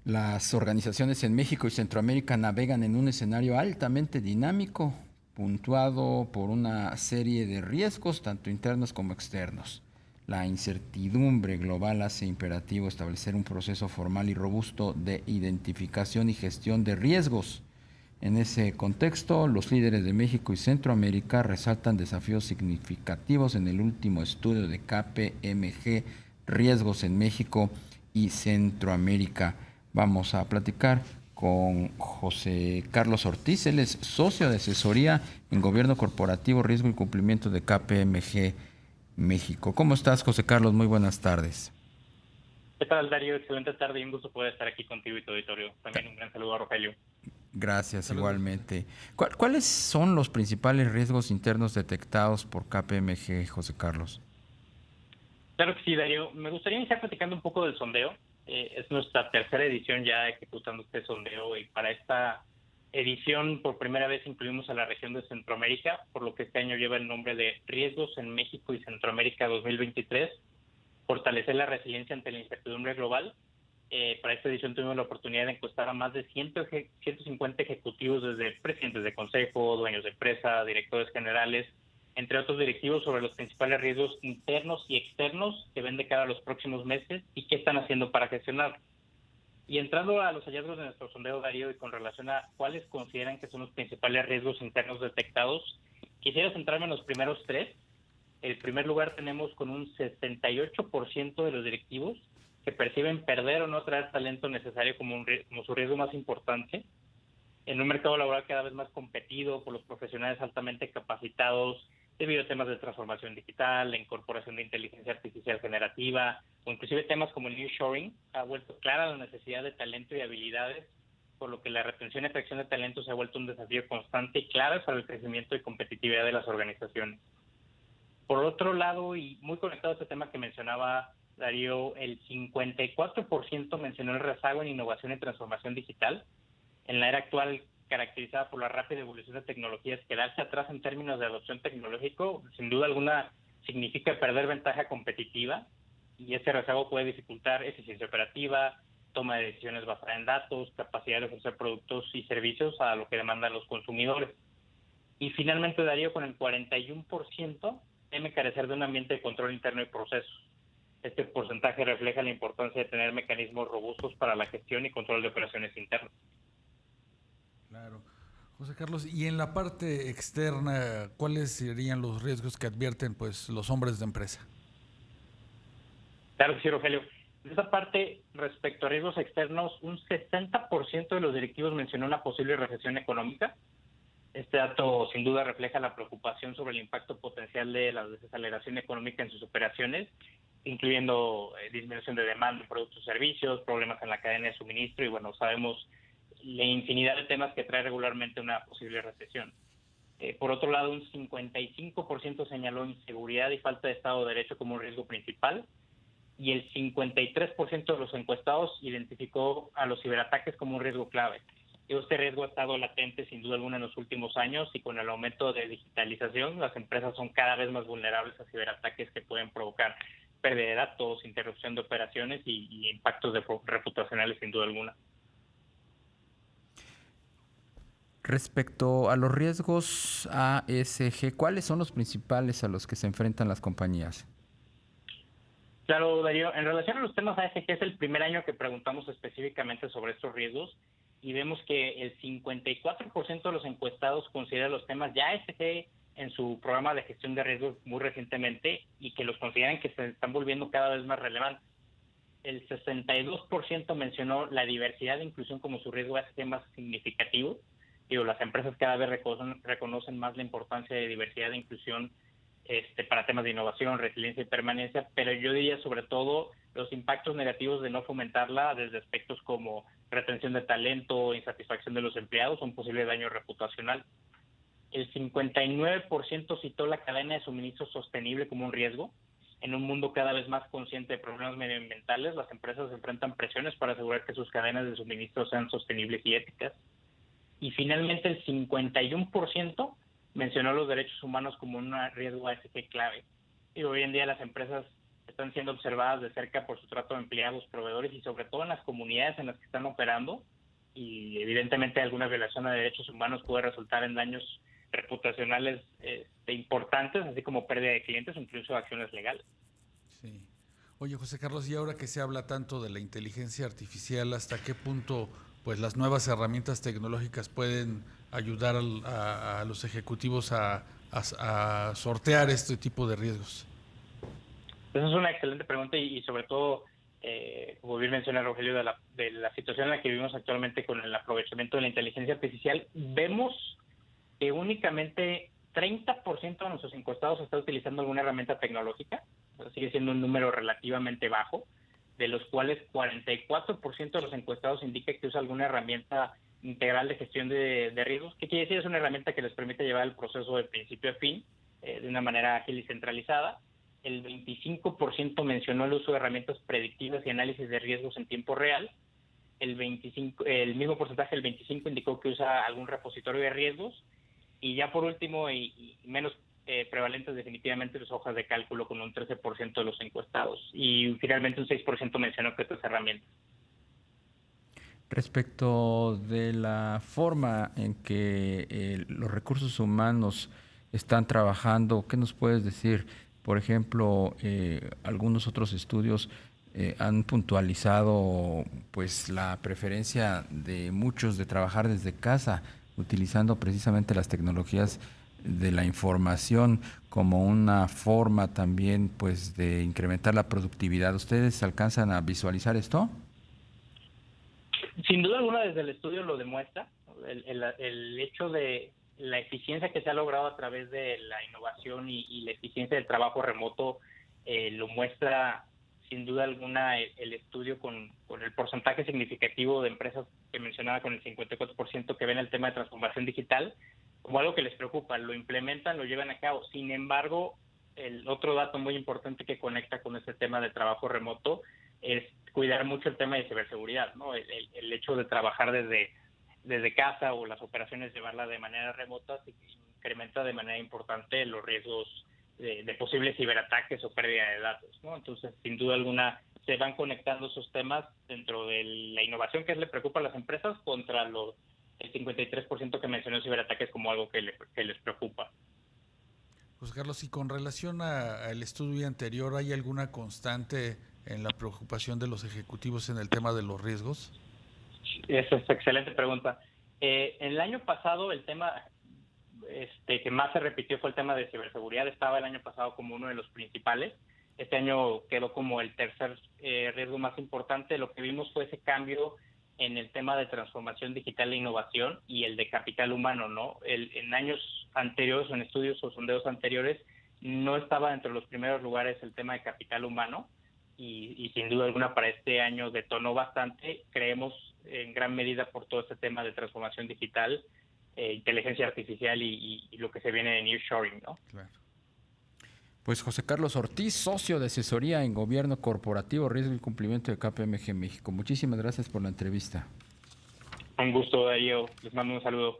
Las organizaciones en México y Centroamérica navegan en un escenario altamente dinámico, puntuado por una serie de riesgos, tanto internos como externos. La incertidumbre global hace imperativo establecer un proceso formal y robusto de identificación y gestión de riesgos. En ese contexto, los líderes de México y Centroamérica resaltan desafíos significativos en el último estudio de KPMG, Riesgos en México y Centroamérica. Vamos a platicar con José Carlos Ortiz, él es socio de asesoría en Gobierno Corporativo, Riesgo y Cumplimiento de KPMG México. ¿Cómo estás, José Carlos? Muy buenas tardes. ¿Qué tal, Darío? Excelente tarde y un gusto poder estar aquí contigo y tu auditorio. También un gran saludo a Rogelio. Gracias, Saludos, José. igualmente. ¿Cuáles son los principales riesgos internos detectados por KPMG, José Carlos? Claro que sí, Darío. Me gustaría iniciar platicando un poco del sondeo. Es nuestra tercera edición ya ejecutando este sondeo y para esta edición por primera vez incluimos a la región de Centroamérica, por lo que este año lleva el nombre de Riesgos en México y Centroamérica 2023, fortalecer la resiliencia ante la incertidumbre global. Para esta edición tuvimos la oportunidad de encuestar a más de 150 ejecutivos, desde presidentes de consejo, dueños de empresa, directores generales, entre otros directivos, sobre los principales riesgos internos y externos que ven de cara a los próximos meses y qué están haciendo para gestionar. Y entrando a los hallazgos de nuestro sondeo, Darío, y con relación a cuáles consideran que son los principales riesgos internos detectados, quisiera centrarme en los primeros tres. El primer lugar tenemos con un 68% de los directivos que perciben perder o no traer talento necesario como su riesgo más importante. En un mercado laboral cada vez más competido por los profesionales altamente capacitados debido a temas de transformación digital, la incorporación de inteligencia artificial generativa o inclusive temas como el nearshoring, ha vuelto clara la necesidad de talento y habilidades, por lo que la retención y atracción de talento se ha vuelto un desafío constante y clave para el crecimiento y competitividad de las organizaciones. Por otro lado, y muy conectado a este tema que mencionaba Darío, el 54% mencionó el rezago en innovación y transformación digital. En la era actual, caracterizada por la rápida evolución de tecnologías, quedarse atrás en términos de adopción tecnológico, sin duda alguna, significa perder ventaja competitiva, y ese rezago puede dificultar eficiencia operativa, toma de decisiones basada en datos, capacidad de ofrecer productos y servicios a lo que demandan los consumidores. Y finalmente, Darío, con el 41%, teme carecer de un ambiente de control interno y procesos. Este porcentaje refleja la importancia de tener mecanismos robustos para la gestión y control de operaciones internas. Claro. José Carlos, y en la parte externa, ¿cuáles serían los riesgos que advierten pues los hombres de empresa? Claro que sí, Rogelio. De esa parte, respecto a riesgos externos, un 60% de los directivos mencionó una posible recesión económica. Este dato sin duda refleja la preocupación sobre el impacto potencial de la desaceleración económica en sus operaciones, incluyendo disminución de demanda en productos y servicios, problemas en la cadena de suministro y, bueno, sabemos la infinidad de temas que trae regularmente una posible recesión. Por otro lado, un 55% señaló inseguridad y falta de Estado de Derecho como un riesgo principal, y el 53% de los encuestados identificó a los ciberataques como un riesgo clave. Este riesgo ha estado latente sin duda alguna en los últimos años, y con el aumento de digitalización las empresas son cada vez más vulnerables a ciberataques que pueden provocar pérdida de datos, interrupción de operaciones y impactos reputacionales sin duda alguna. Respecto a los riesgos ASG, ¿cuáles son los principales a los que se enfrentan las compañías? Claro, Darío, en relación a los temas ASG, es el primer año que preguntamos específicamente sobre estos riesgos y vemos que el 54% de los encuestados considera los temas ya ASG en su programa de gestión de riesgos muy recientemente y que los consideran que se están volviendo cada vez más relevantes. El 62% mencionó la diversidad e inclusión como su riesgo ASG más significativo. Digo, las empresas cada vez reconocen más la importancia de diversidad e inclusión para temas de innovación, resiliencia y permanencia, pero yo diría sobre todo los impactos negativos de no fomentarla desde aspectos como retención de talento, insatisfacción de los empleados o un posible daño reputacional. El 59% citó la cadena de suministro sostenible como un riesgo. En un mundo cada vez más consciente de problemas medioambientales, las empresas enfrentan presiones para asegurar que sus cadenas de suministro sean sostenibles y éticas. Y finalmente el 51% mencionó los derechos humanos como un riesgo ASG clave. Y hoy en día las empresas están siendo observadas de cerca por su trato de empleados, proveedores y sobre todo en las comunidades en las que están operando, y evidentemente alguna violación a derechos humanos puede resultar en daños reputacionales importantes, así como pérdida de clientes o incluso acciones legales. Sí. Oye, José Carlos, y ahora que se habla tanto de la inteligencia artificial, ¿hasta qué punto pues las nuevas herramientas tecnológicas pueden ayudar a los ejecutivos a sortear este tipo de riesgos? Esa es una excelente pregunta y sobre todo, como bien menciona Rogelio, de la situación en la que vivimos actualmente con el aprovechamiento de la inteligencia artificial, vemos que únicamente 30% de nuestros encuestados está utilizando alguna herramienta tecnológica, o sea, sigue siendo un número relativamente bajo, de los cuales 44% de los encuestados indica que usa alguna herramienta integral de gestión de riesgos. ¿Qué quiere decir? Es una herramienta que les permite llevar el proceso de principio a fin de una manera ágil y centralizada. El 25% mencionó el uso de herramientas predictivas y análisis de riesgos en tiempo real. El mismo porcentaje, el 25%, indicó que usa algún repositorio de riesgos. Y ya por último, y menos prevalentes definitivamente, las hojas de cálculo con un 13% de los encuestados. Y finalmente un 6% mencionó que estas herramientas. Respecto de la forma en que los recursos humanos están trabajando, ¿qué nos puedes decir? Por ejemplo, algunos otros estudios han puntualizado pues la preferencia de muchos de trabajar desde casa, utilizando precisamente las tecnologías de la información como una forma también pues de incrementar la productividad. ¿Ustedes alcanzan a visualizar esto? Sin duda alguna, desde el estudio lo demuestra. El hecho de la eficiencia que se ha logrado a través de la innovación y la eficiencia del trabajo remoto lo muestra sin duda alguna el estudio con el porcentaje significativo de empresas que mencionaba, con el 54% que ven el tema de transformación digital como algo que les preocupa. Lo implementan, lo llevan a cabo. Sin embargo, el otro dato muy importante que conecta con este tema de trabajo remoto es cuidar mucho el tema de ciberseguridad, ¿no? El hecho de trabajar desde casa o las operaciones llevarla de manera remota incrementa de manera importante los riesgos de posibles ciberataques o pérdida de datos, ¿no? Entonces, sin duda alguna, se van conectando esos temas dentro de la innovación que le preocupa a las empresas contra el 53% que mencionó ciberataques como algo que les preocupa. José Carlos, y con relación al estudio anterior, ¿hay alguna constante en la preocupación de los ejecutivos en el tema de los riesgos? Esa es excelente pregunta. En el año pasado el tema que más se repitió fue el tema de ciberseguridad. Estaba el año pasado como uno de los principales. Este año quedó como el tercer riesgo más importante. Lo que vimos fue ese cambio en el tema de transformación digital e innovación y el de capital humano, ¿no? En años anteriores, en estudios o sondeos anteriores, no estaba entre los primeros lugares el tema de capital humano y sin duda alguna para este año detonó bastante. Creemos en gran medida por todo este tema de transformación digital, inteligencia artificial y lo que se viene de nearshoring, ¿no? Claro. Pues José Carlos Ortiz, socio de asesoría en gobierno corporativo, riesgo y cumplimiento de KPMG México. Muchísimas gracias por la entrevista. Un gusto, Darío. Les mando un saludo.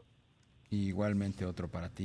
Y igualmente otro para ti.